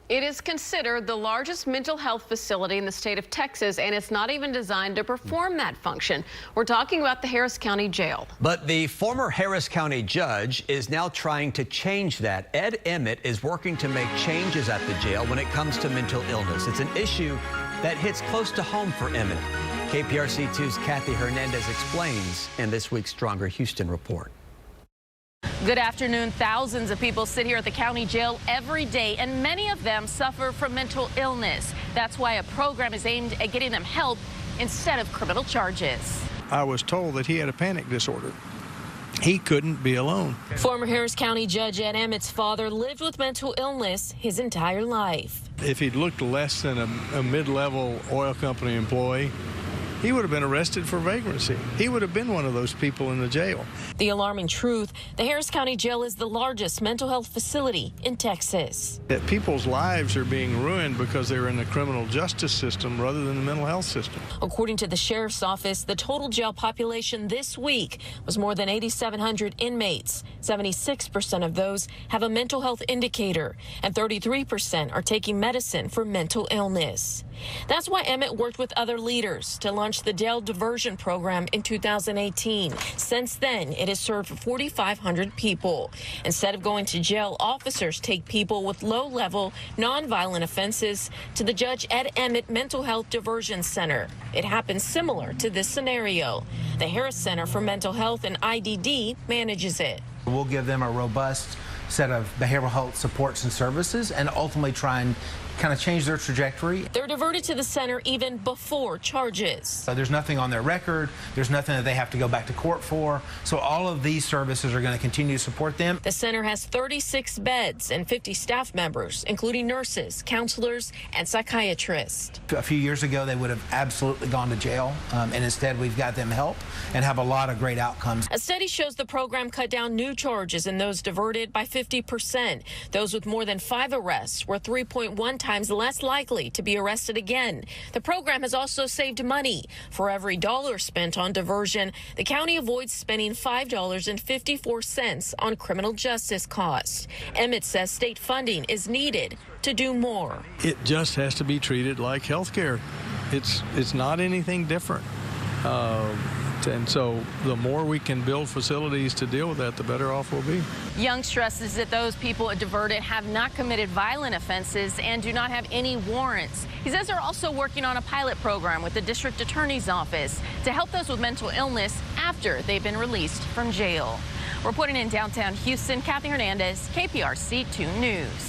It is considered the largest mental health facility in the state of Texas, and it's not even designed to perform that function. We're talking about the Harris County Jail. But the former Harris County judge is now trying to change that. Ed Emmett is working to make changes at the jail when it comes to mental illness. It's an issue that hits close to home for Emmett. KPRC 2's Kathy Hernandez explains in this week's Stronger Houston report. Good afternoon. Thousands of people sit here at the county jail every day, and many of them suffer from mental illness. That's why a program is aimed at getting them help instead of criminal charges. I was told that he had a panic disorder. He couldn't be alone. Former Harris County Judge Ed Emmett's father lived with mental illness his entire life. If he'd looked less than a mid-level oil company employee, he would have been arrested for vagrancy. He would have been one of those people in the jail. The alarming truth, the Harris County Jail is the largest mental health facility in Texas. That people's lives are being ruined because they're in the criminal justice system rather than the mental health system. According to the sheriff's office, the total jail population this week was more than 8,700 inmates. 76% of those have a mental health indicator, and 33% are taking medicine for mental illness. That's why Emmett worked with other leaders to launch the jail diversion program in 2018. Since then, it has served 4,500 people. Instead of going to jail, officers take people with low-level, nonviolent offenses to the Judge Ed Emmett Mental Health Diversion Center. It happens similar to this scenario. The Harris Center for Mental Health and IDD manages it. We'll give them a robust set of behavioral health supports and services and ultimately try and kind of change their trajectory. They're diverted to the center even before charges. So there's nothing on their record. There's nothing that they have to go back to court for. So all of these services are going to continue to support them. The center has 36 beds and 50 staff members, including nurses, counselors, and psychiatrists. A few years ago, they would have absolutely gone to jail, and instead we've got them help and have a lot of great outcomes. A study shows the program cut down new charges in those diverted by 50%. Those with more than 5 arrests were 3.1 times less likely to be arrested again. The program has also saved money. For every dollar spent on diversion, the county avoids spending $5.54 on criminal justice costs. Emmett says state funding is needed to do more. It just has to be treated like health care. It's not anything different. And so the more we can build facilities to deal with that, the better off we'll be. Young stresses that those people diverted have not committed violent offenses and do not have any warrants. He says they're also working on a pilot program with the district attorney's office to help those with mental illness after they've been released from jail. Reporting in downtown Houston, Kathy Hernandez, KPRC 2 News.